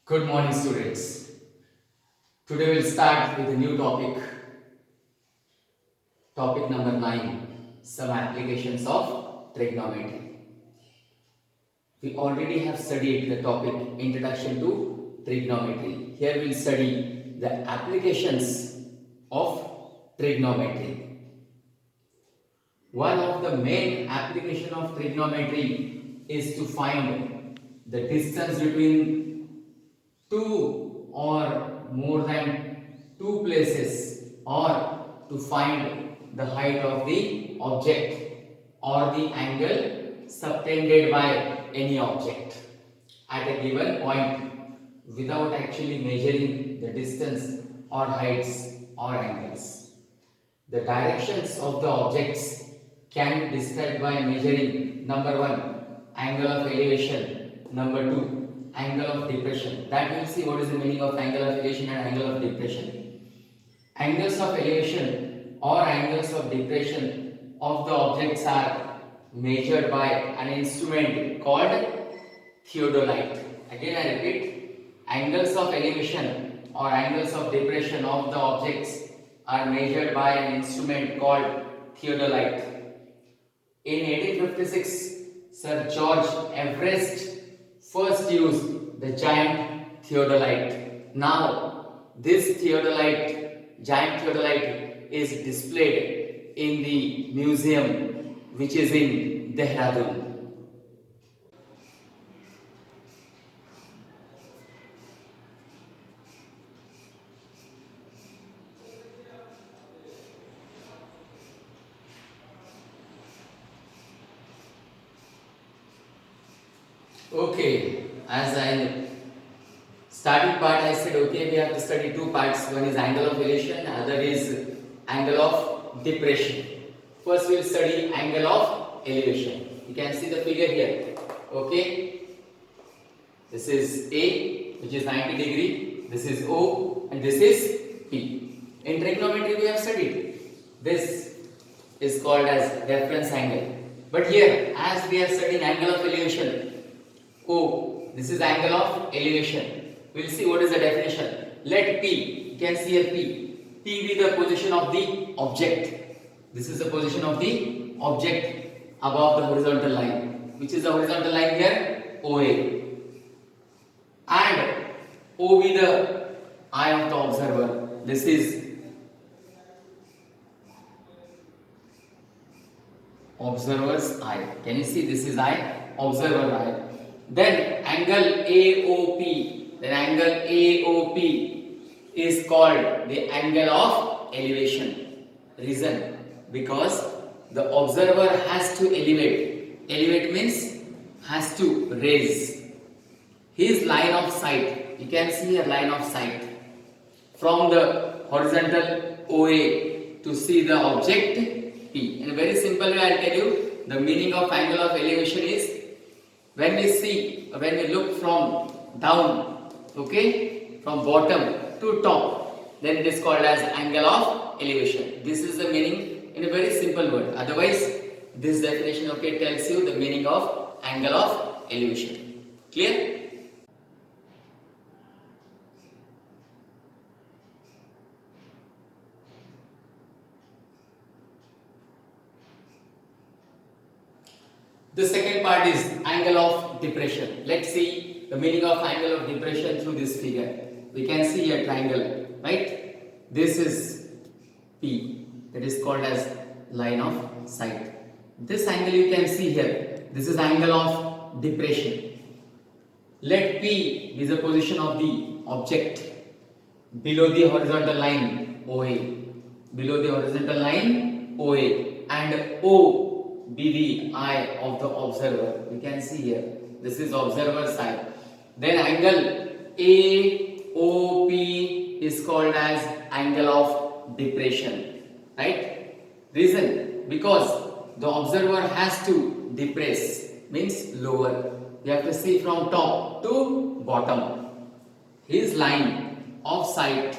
Good morning, students. Today we'll start with a new topic. Topic number 9, some applications of trigonometry. We already have studied the topic Introduction to Trigonometry. Here we'll study the applications of trigonometry. One of the main application of trigonometry is to find the distance between two or more than two places, or to find the height of the object or the angle subtended by any object at a given point without actually measuring the distance or heights or angles. The directions of the objects can be described by measuring number 1, angle of elevation, number 2, angle of depression. That we'll see what is the meaning of angle of elevation and angle of depression. Angles of elevation or angles of depression of the objects are measured by an instrument called theodolite. Again I repeat, angles of elevation or angles of depression of the objects are measured by an instrument called theodolite. In 1856, Sir George Everest first used the giant theodolite. Now, this giant theodolite is displayed in the museum which is in Dehradun. Okay, as I starting part I said okay we have to study two parts. One is angle of elevation, other is angle of depression. First we will study angle of elevation. You can see the figure here. Okay, this is A, which is 90 degree. This is O, and this is P. In trigonometry we have studied this is called as reference angle. But here, as we are studying angle of elevation, O, this is angle of elevation. We will see what is the definition. Let P, you can see here P be the position of the object. This is the position of the object above the horizontal line. Which is the horizontal line here? OA. And O be the eye of the observer. This is observer's eye. Can you see? This is eye, observer eye. Then angle AOP. Then angle AOP is called the angle of elevation. Reason? Because the observer has to elevate. Elevate means has to raise his line of sight. You can see a line of sight from the horizontal OA to see the object P. In a very simple way, I will tell you the meaning of angle of elevation is when we look from down, okay, from bottom to top, then it is called as angle of elevation. This is the meaning in a very simple word. Otherwise, this definition okay tells you the meaning of angle of elevation. Clear? The second part is angle of depression. Let's see the meaning of angle of depression through this figure. We can see a triangle, right? This is P, that is called as line of sight. This angle you can see here, this is angle of depression. Let P be the position of the object below the horizontal line OA, below the horizontal line OA, and O be the eye of the observer. You can see here, this is observer's eye. Then angle AOP is called as angle of depression, right? Reason? Because the observer has to depress, means lower. You have to see from top to bottom. His line of sight,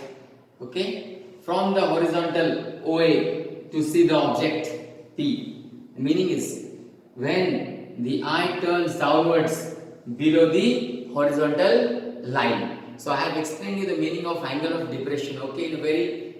okay, from the horizontal OA to see the object P. Meaning is when the eye turns downwards below the horizontal line, So I have explained you the meaning of angle of depression, okay, in very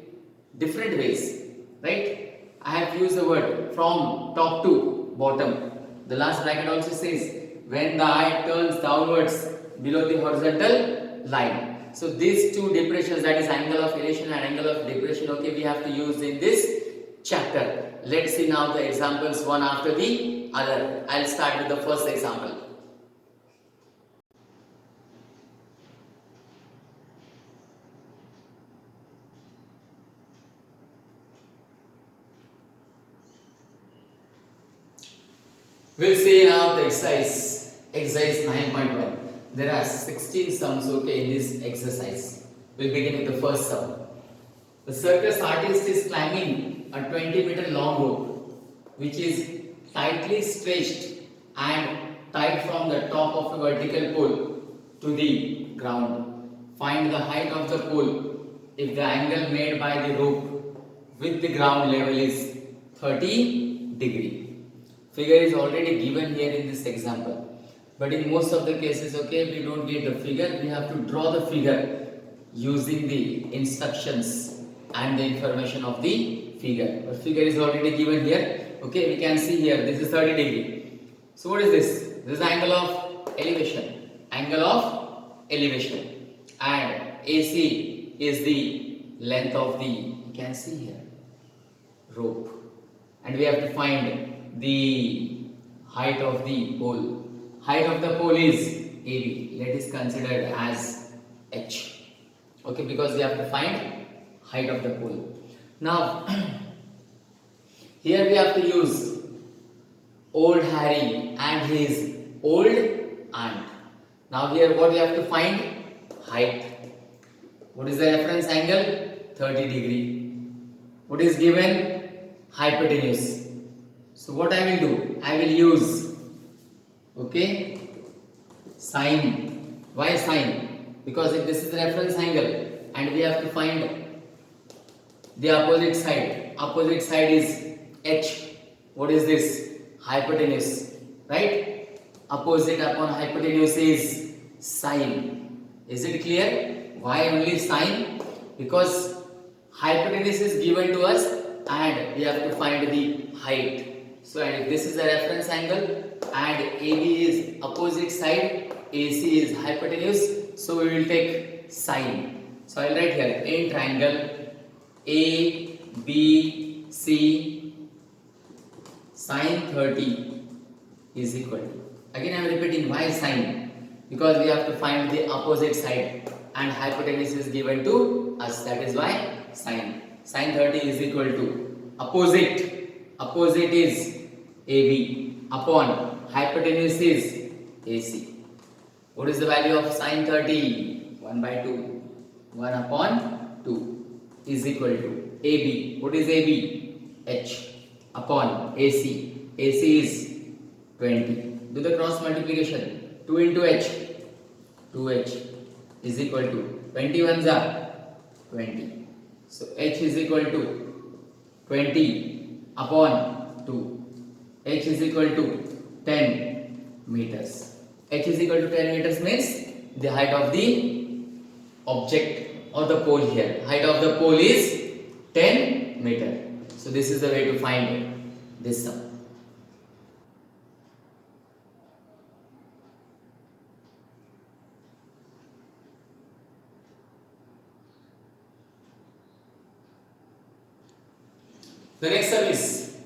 different ways, right? I have used the word from top to bottom. The last bracket also says when the eye turns downwards below the horizontal line. So these two depressions, that is angle of elevation and angle of depression, okay, we have to use in this chapter. Let's see now the examples one after the other. I'll start with the first example. We'll see now the exercise 9.1. There are 16 sums, okay, in this exercise. We'll begin with the first sum. The circus artist is climbing a 20-meter long rope, which is tightly stretched and tied from the top of a vertical pole to the ground. Find the height of the pole if the angle made by the rope with the ground level is 30 degree. Figure is already given here in this example, but in most of the cases, okay, we don't get the figure. We have to draw the figure using the instructions and the information of the figure. But figure is already given here. Okay, we can see here this is 30 degree. So what is this? This is angle of elevation. Angle of elevation, and AC is the length of the, you can see here, rope, and we have to find the height of the pole. Height of the pole is AB. Let is considered as H. Okay, because we have to find height of the pole. Now, here we have to use old Harry and his old aunt. Now here what we have to find? Height. What is the reference angle? 30 degree. What is given? Hypotenuse. So what I will do? I will use, okay, sine. Why sine? Because if this is the reference angle and we have to find the opposite side. Opposite side is H. What is this? Hypotenuse, right? Opposite upon hypotenuse is sine. Is it clear? Why only sine? Because hypotenuse is given to us and we have to find the height. So, and if this is a reference angle and AB is opposite side, AC is hypotenuse, so we will take sine. So, I will write here in triangle ABC sine 30 is equal to. Again, I am repeating why sine, because we have to find the opposite side and hypotenuse is given to us. That is why sine. Sine 30 is equal to opposite. Opposite is AB upon hypotenuse is AC. What is the value of sine 30? 1 by 2. 1 upon 2 is equal to AB. What is AB? H upon AC. AC is 20. Do the cross multiplication. 2 into H. 2H is equal to 21 are 20. So H is equal to 20 upon 2. H is equal to 10 meters. H is equal to 10 meters means the height of the object or the pole here. Height of the pole is 10 meter. So this is the way to find this sum. The next sum is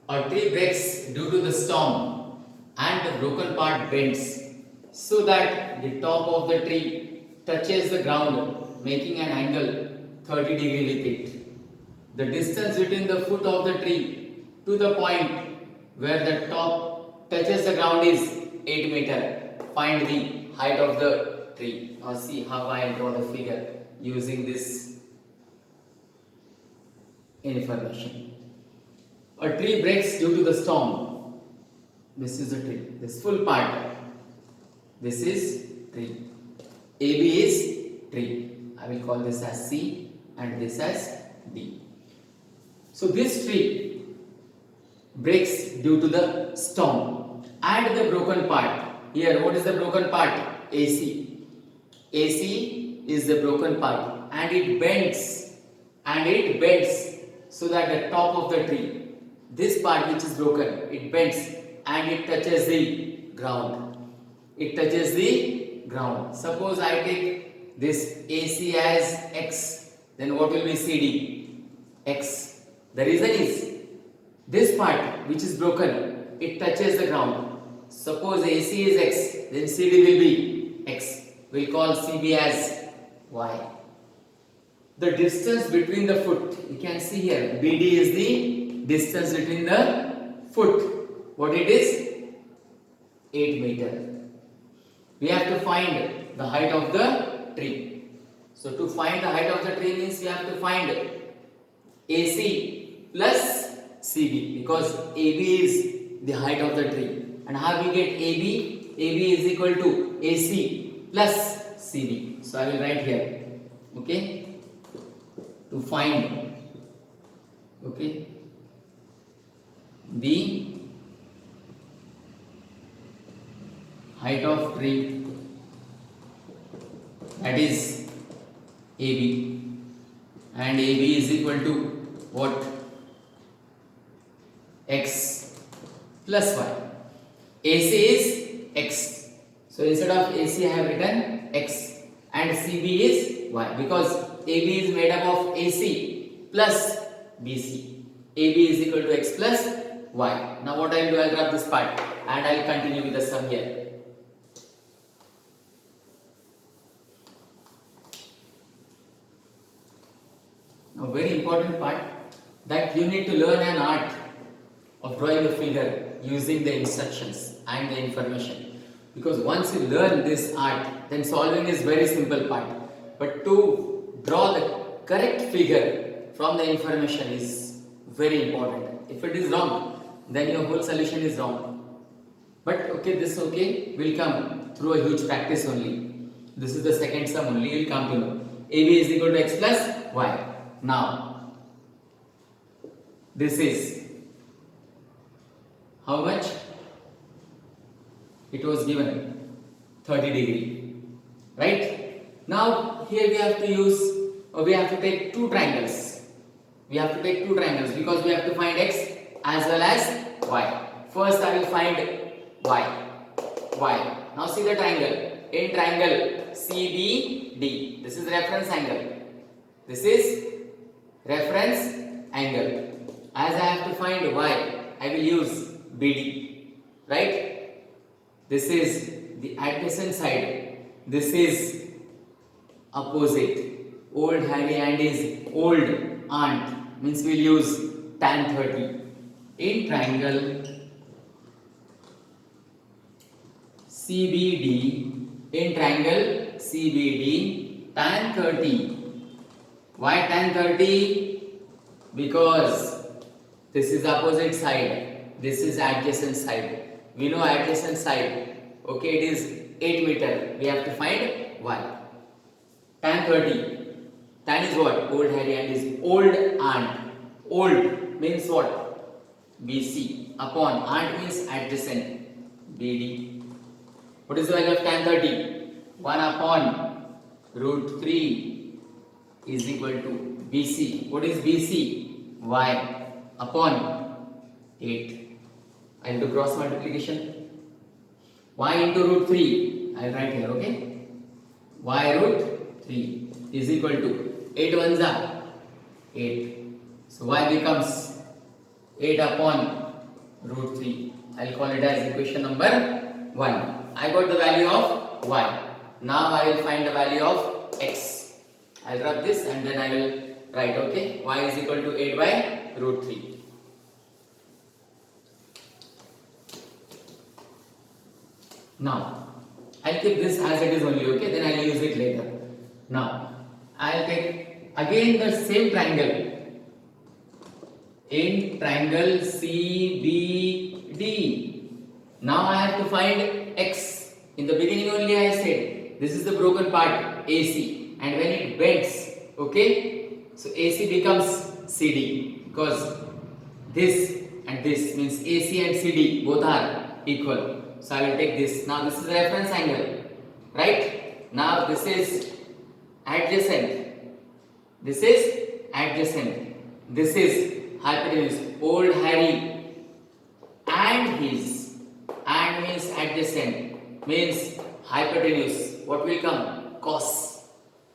a tree breaks due to the storm and the broken part bends so that the top of the tree touches the ground, making an angle 30 degree with it. The distance between the foot of the tree to the point where the top touches the ground is 8 meter. Find the height of the tree. Now see how I draw the figure using this information. A tree breaks due to the storm. This is a tree. This full part. This is tree. AB is tree. I will call this as C and this as D. So this tree breaks due to the storm and the broken part. Here, what is the broken part? AC. AC is the broken part and it bends so that the top of the tree, this part which is broken, it bends and it touches the ground. It touches the ground. Suppose I take this AC as X, then what will be CD? X. The reason is this part which is broken, it touches the ground. Suppose AC is X, then CD will be X. We'll call CB as Y. The distance between the foot, you can see here, BD is the distance between the foot. What it is? 8 meter. We have to find the height of the tree. So to find the height of the tree means we have to find AC plus CB, because AB is the height of the tree. And how we get AB? AB is equal to AC plus CB. So I will write here. Okay. To find, okay, the height of tree, that is AB, and AB is equal to what? X plus Y. AC is X, so instead of AC I have written X, and CB is Y, because AB is made up of AC plus BC. AB is equal to X plus Y. Now what I will do, I will grab this part and I will continue with the sum here. Now very important part, that you need to learn an art of drawing a figure using the instructions and the information. Because once you learn this art, then solving is very simple part. But to draw the correct figure from the information is very important. If it is wrong, then your whole solution is wrong. But okay, this will come through a huge practice only. This is the second sum only, you will come to know. AB is equal to X plus Y. Now, this is how much? It was given 30 degree, right? Now here we have to use, or we have to take two triangles. We have to take two triangles because we have to find X as well as Y. First I will find Y. Now see the triangle. In triangle CBD, this is reference angle. This is reference angle. As I have to find Y, I will use BD, right? This is the adjacent side. This is opposite. Old Harry and his old aunt, means we will use tan 30. In triangle CBD, tan 30. Why tan 30? Because this is opposite side, this is adjacent side. We know adjacent side, okay, it is 8 meter. We have to find Y. Tan 30. Tan is what? Old Harry and his old aunt. Old means what? BC. Upon aunt means adjacent. BD. What is the value of tan 30? 1 upon root 3 is equal to BC. What is BC? Y upon 8. I will do cross multiplication. Y into root 3. I will write here, okay? Y root 3 is equal to 8 ones are 8. So y becomes 8 upon root 3. I will call it as equation number 1. I got the value of y. Now I will find the value of x. I will rub this and then I will write, okay? Y is equal to 8 by root 3. Now, I'll keep this as it is only, okay? Then I'll use it later. Now, I'll take again the same triangle. In triangle CBD. Now I have to find x. In the beginning only I said, this is the broken part, AC. And when it bends, okay? So AC becomes CD. Because this and this means AC and CD both are equal. So I will take this. Now this is reference angle, right? Now this is adjacent. This is adjacent. This is hypotenuse. Old Harry and his. And means adjacent. Means hypotenuse. What will come? Cos.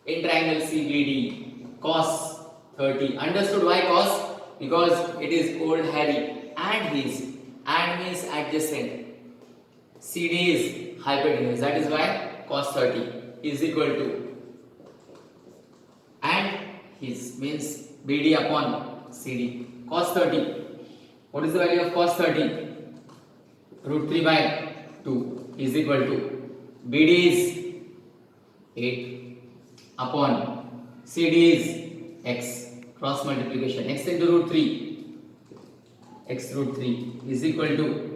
In triangle CBD. Cos 30. Understood why cos? Because it is old Harry and his. And means adjacent. CD is hypotenuse. That is why cos 30 is equal to, and his means BD upon CD. Cos 30. What is the value of cos 30? Root 3 by 2 is equal to, BD is 8 upon CD is x. Cross multiplication. X into root 3. X root 3 is equal to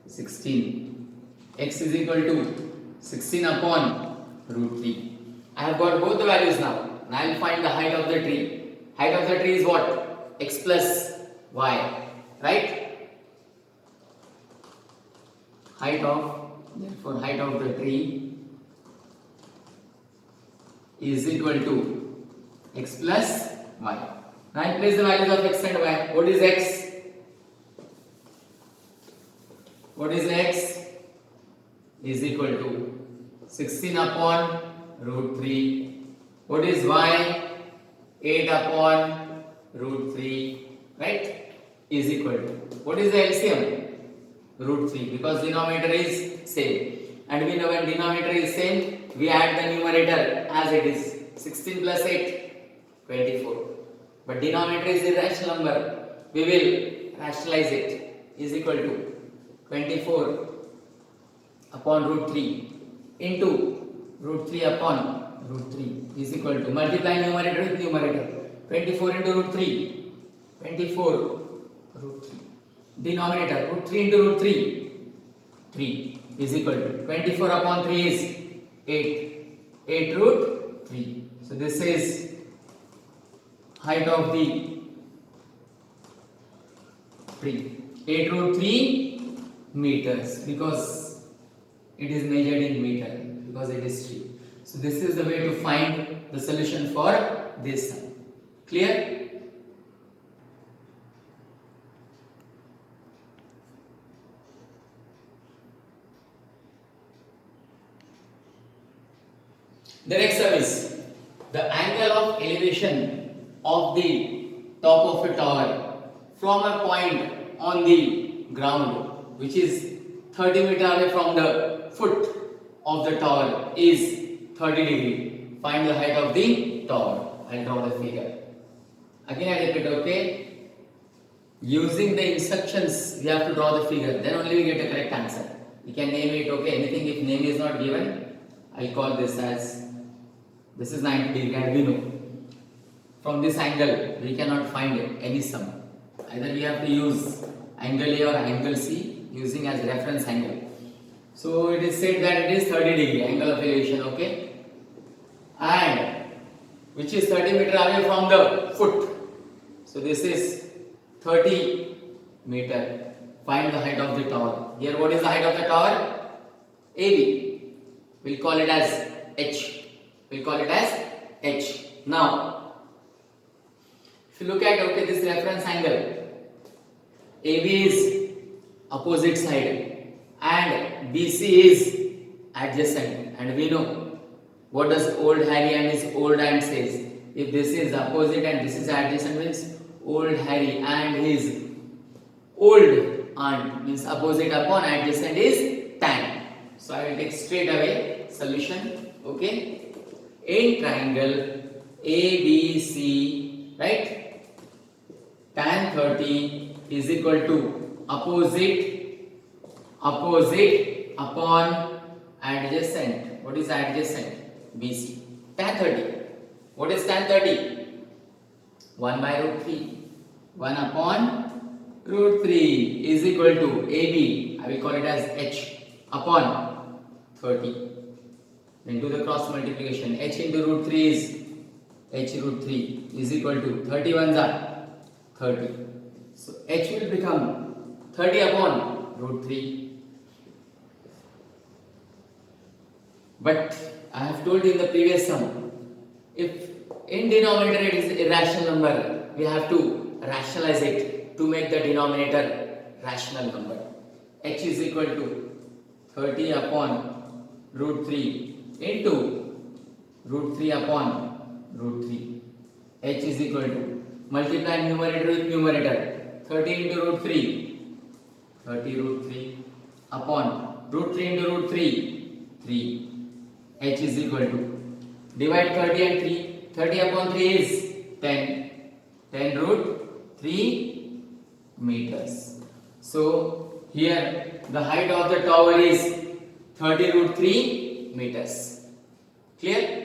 16. X is equal to 16 upon root 3. I have got both the values now. Now I will find the height of the tree. Height of the tree is what? X plus y. Right? Height of the tree is equal to x plus y. Now I place the values of x and y. What is x? What is x? Is equal to 16 upon root 3. What is y? 8 upon root 3. Right? Is equal to. What is the LCM? Root 3. Because denominator is same. And we know when denominator is same, we add the numerator as it is. 16 plus 8, 24. But denominator is irrational number. We will rationalize it. Is equal to 24 upon root 3 into root 3 upon root 3 is equal to, multiply numerator with numerator. 24 into root 3. 24 root 3. Denominator root 3 into root 3. 3 is equal to 24 upon 3 is 8. 8 root 3. So this is height of the tree. 8 root 3 meters, because it is measured in meter, because it is tree. So this is the way to find the solution for this sum. Clear? The next sum is the angle of elevation of the top of a tower from a point on the ground which is 30 meters away from the foot of the tower is 30 degree. Find the height of the tower. I'll draw the figure. Again I repeat, okay? Using the instructions we have to draw the figure, then only we get a correct answer. We can name it, okay? Anything if name is not given, I'll call this as, this is 90 degree and we know. From this angle we cannot find any sum. Either we have to use angle A or angle C using as reference angle. So it is said that it is 30 degree angle of elevation, okay? And which is 30 meter away from the foot. So this is 30 meter. Find the height of the tower. Here what is the height of the tower? AB. We'll call it as H. We'll call it as H. Now, if you look at, okay, this reference angle, AB is opposite side and BC is adjacent, and we know what does old Harry and his old aunt says. If this is opposite and this is adjacent, means old Harry and his old aunt, means opposite upon adjacent is tan. So I will take straight away solution, okay? In triangle ABC, right? Tan 30 is equal to opposite upon adjacent. What is adjacent? BC. Tan 30. What is tan 30? 1 by root 3. 1 upon root 3 is equal to AB. I will call it as H upon 30. Then do the cross multiplication. H into root 3 is H root 3 is equal to 31s are 30. So H will become 30 upon root 3. But I have told you in the previous sum, If in denominator it is irrational number, we have to rationalize it to make the denominator rational number. H is equal to 30 upon root 3 into root 3 upon root 3. H is equal to, multiply numerator with numerator, 30 into root 3, 30 root 3 upon root 3 into root 3, 3. H is equal to, divide 30 and 3, 30 upon 3 is 10, 10 root 3 meters. So here the height of the tower is 30 root 3 meters. Clear?